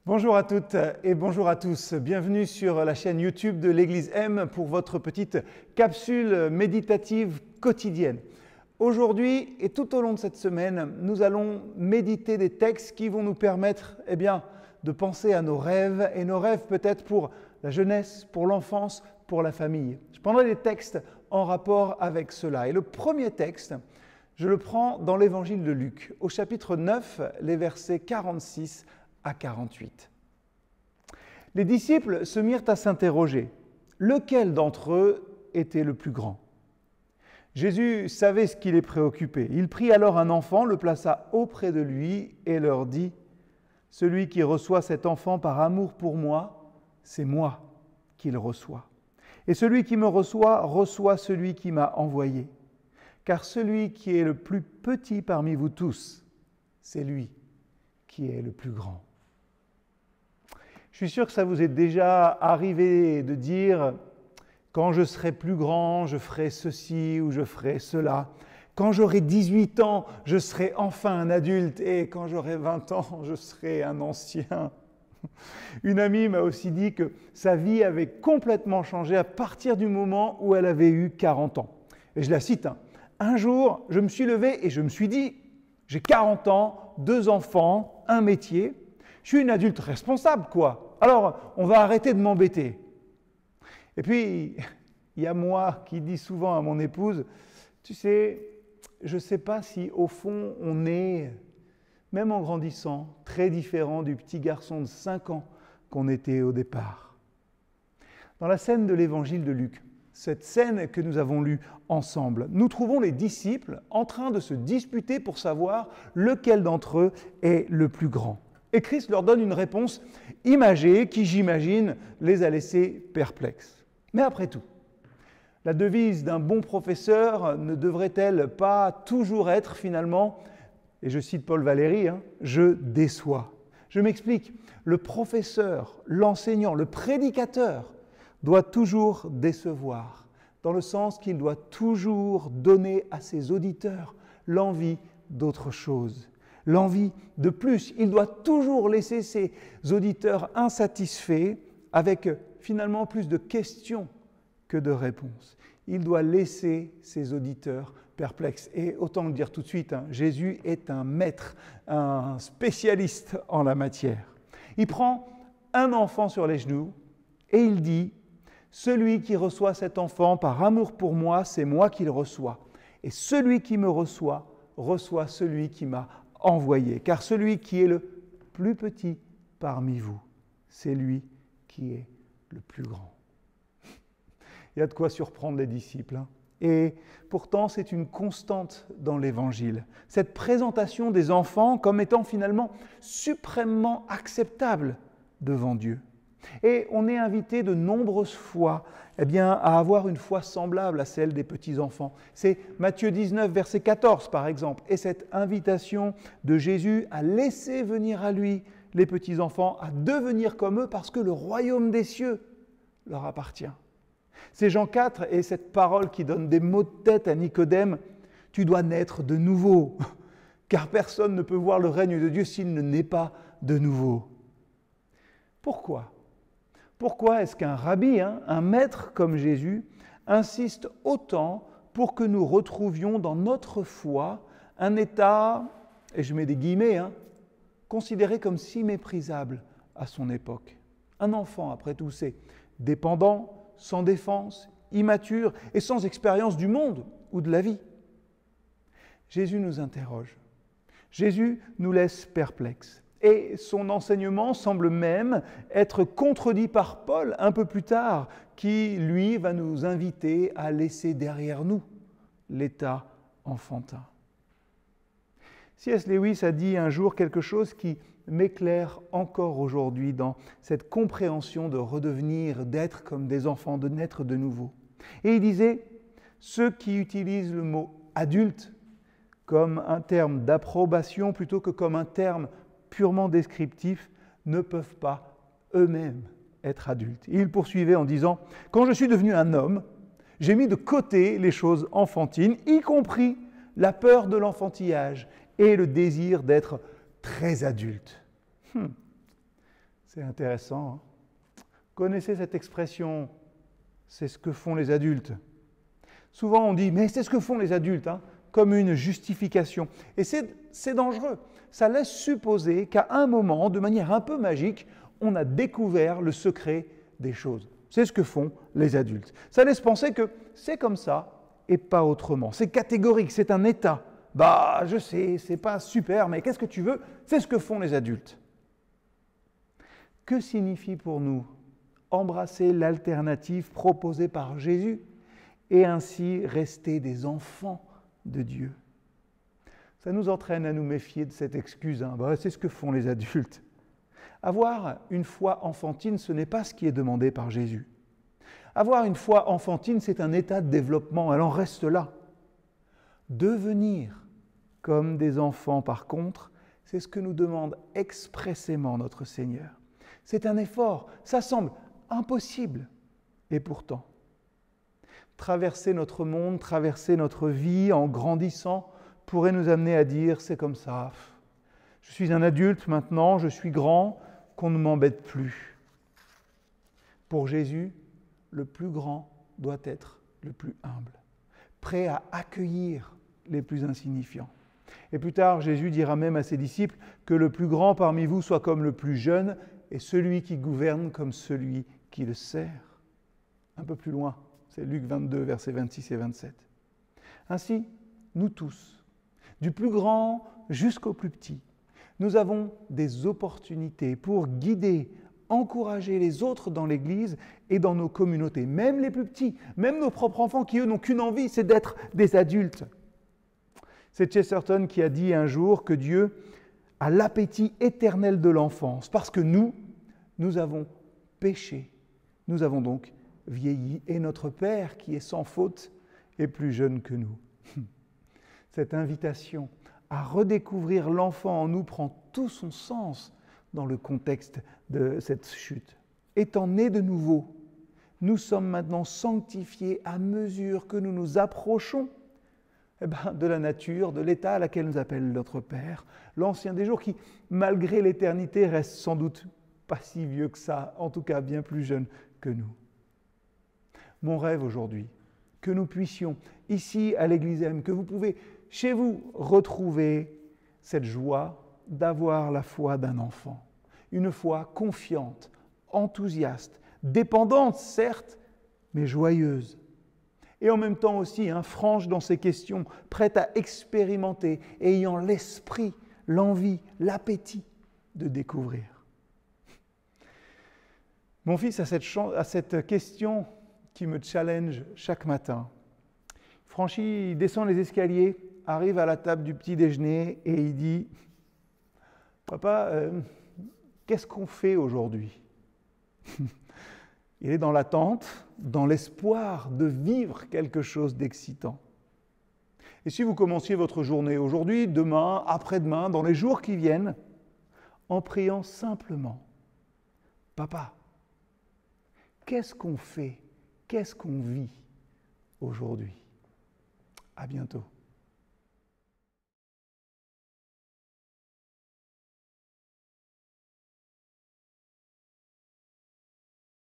Bonjour à toutes et bonjour à tous. Bienvenue sur la chaîne YouTube de l'Église M pour votre petite capsule méditative quotidienne. Aujourd'hui et tout au long de cette semaine, nous allons méditer des textes qui vont nous permettre de penser à nos rêves et nos rêves peut-être pour la jeunesse, pour l'enfance, pour la famille. Je prendrai des textes en rapport avec cela. Et le premier texte, je le prends dans l'Évangile de Luc, au chapitre 9, les versets 46 à 48. Les disciples se mirent à s'interroger. Lequel d'entre eux était le plus grand ? Jésus savait ce qui les préoccupait. Il prit alors un enfant, le plaça auprès de lui et leur dit : « Celui qui reçoit cet enfant par amour pour moi, c'est moi qu'il reçoit. Et celui qui me reçoit, reçoit celui qui m'a envoyé. Car celui qui est le plus petit parmi vous tous, c'est lui qui est le plus grand. » Je suis sûr que ça vous est déjà arrivé de dire « Quand je serai plus grand, je ferai ceci ou je ferai cela. Quand j'aurai 18 ans, je serai enfin un adulte et quand j'aurai 20 ans, je serai un ancien. » Une amie m'a aussi dit que sa vie avait complètement changé à partir du moment où elle avait eu 40 ans. Et je la cite, Un jour, je me suis levé et je me suis dit « J'ai 40 ans, 2 enfants, un métier. Je suis une adulte responsable, quoi. Alors, on va arrêter de m'embêter. » Et puis, il y a moi qui dis souvent à mon épouse, tu sais, je ne sais pas si au fond on est, même en grandissant, très différent du petit garçon de 5 ans qu'on était au départ. Dans la scène de l'Évangile de Luc, cette scène que nous avons lue ensemble, nous trouvons les disciples en train de se disputer pour savoir lequel d'entre eux est le plus grand. Et Christ leur donne une réponse imagée qui, j'imagine, les a laissés perplexes. Mais après tout, la devise d'un bon professeur ne devrait-elle pas toujours être finalement, et je cite Paul Valéry, je déçois. Je m'explique, le professeur, l'enseignant, le prédicateur doit toujours décevoir, dans le sens qu'il doit toujours donner à ses auditeurs l'envie d'autre chose. L'envie de plus. Il doit toujours laisser ses auditeurs insatisfaits avec finalement plus de questions que de réponses. Il doit laisser ses auditeurs perplexes. Et autant le dire tout de suite, Jésus est un maître, un spécialiste en la matière. Il prend un enfant sur les genoux et il dit : « Celui qui reçoit cet enfant par amour pour moi, c'est moi qui le reçois. Et celui qui me reçoit, reçoit celui qui m'a envoyé. Car celui qui est le plus petit parmi vous, c'est lui qui est le plus grand. » Il y a de quoi surprendre les disciples. Et pourtant, c'est une constante dans l'Évangile. Cette présentation des enfants comme étant finalement suprêmement acceptable devant Dieu. Et on est invité de nombreuses fois à avoir une foi semblable à celle des petits-enfants. C'est Matthieu 19, verset 14 par exemple. Et cette invitation de Jésus à laisser venir à lui les petits-enfants, à devenir comme eux parce que le royaume des cieux leur appartient. C'est Jean 4 et cette parole qui donne des mots de tête à Nicodème. Tu dois naître de nouveau, car personne ne peut voir le règne de Dieu s'il ne naît pas de nouveau. Pourquoi ? Pourquoi est-ce qu'un rabbi, un maître comme Jésus, insiste autant pour que nous retrouvions dans notre foi un état, et je mets des guillemets, considéré comme si méprisable à son époque ? Un enfant, après tout, c'est dépendant, sans défense, immature et sans expérience du monde ou de la vie. Jésus nous interroge. Jésus nous laisse perplexes. Et son enseignement semble même être contredit par Paul un peu plus tard, qui, lui, va nous inviter à laisser derrière nous l'état enfantin. C.S. Lewis a dit un jour quelque chose qui m'éclaire encore aujourd'hui dans cette compréhension de redevenir, d'être comme des enfants, de naître de nouveau. Et il disait, ceux qui utilisent le mot « adulte » comme un terme d'approbation plutôt que comme un terme purement descriptifs, ne peuvent pas eux-mêmes être adultes. Et il poursuivait en disant « Quand je suis devenu un homme, j'ai mis de côté les choses enfantines, y compris la peur de l'enfantillage et le désir d'être très adulte. » C'est intéressant, hein? Connaissez cette expression, c'est ce que font les adultes. Souvent on dit, mais c'est ce que font les adultes, hein, comme une justification. Et c'est dangereux. Ça laisse supposer qu'à un moment, de manière un peu magique, on a découvert le secret des choses. C'est ce que font les adultes. Ça laisse penser que c'est comme ça et pas autrement. C'est catégorique, c'est un état. Bah, je sais, c'est pas super, mais qu'est-ce que tu veux? C'est ce que font les adultes. Que signifie pour nous embrasser l'alternative proposée par Jésus et ainsi rester des enfants de Dieu? Ça nous entraîne à nous méfier de cette excuse. Hein. Bah, c'est ce que font les adultes. Avoir une foi enfantine, ce n'est pas ce qui est demandé par Jésus. Avoir une foi enfantine, c'est un état de développement, elle en reste là. Devenir comme des enfants, par contre, c'est ce que nous demande expressément notre Seigneur. C'est un effort, ça semble impossible, et pourtant, traverser notre monde, traverser notre vie en grandissant, pourrait nous amener à dire, c'est comme ça, je suis un adulte maintenant, je suis grand, qu'on ne m'embête plus. Pour Jésus, le plus grand doit être le plus humble, prêt à accueillir les plus insignifiants. Et plus tard, Jésus dira même à ses disciples que le plus grand parmi vous soit comme le plus jeune et celui qui gouverne comme celui qui le sert. Un peu plus loin, c'est Luc 22, versets 26 et 27. Ainsi, nous tous, du plus grand jusqu'au plus petit, nous avons des opportunités pour guider, encourager les autres dans l'Église et dans nos communautés, même les plus petits, même nos propres enfants qui, eux, n'ont qu'une envie, c'est d'être des adultes. C'est Chesterton qui a dit un jour que Dieu a l'appétit éternel de l'enfance, parce que nous avons péché, nous avons donc vieilli, et notre Père, qui est sans faute, est plus jeune que nous. Cette invitation à redécouvrir l'enfant en nous prend tout son sens dans le contexte de cette chute. Étant nés de nouveau, nous sommes maintenant sanctifiés à mesure que nous nous approchons de la nature, de l'état à laquelle nous appelle notre Père, l'ancien des jours qui, malgré l'éternité, reste sans doute pas si vieux que ça, en tout cas bien plus jeune que nous. Mon rêve aujourd'hui, que nous puissions, ici à l'Église M, que vous pouvez chez vous retrouver cette joie d'avoir la foi d'un enfant, une foi confiante, enthousiaste, dépendante certes, mais joyeuse. Et en même temps aussi, franche dans ses questions, prête à expérimenter, ayant l'esprit, l'envie, l'appétit de découvrir. Mon fils a cette question qui me challenge chaque matin. Il descend les escaliers, arrive à la table du petit déjeuner et il dit « Papa, qu'est-ce qu'on fait aujourd'hui ?» Il est dans l'attente, dans l'espoir de vivre quelque chose d'excitant. Et si vous commenciez votre journée aujourd'hui, demain, après-demain, dans les jours qui viennent, en priant simplement, « Papa, qu'est-ce qu'on fait, qu'est-ce qu'on vit aujourd'hui ?» À bientôt.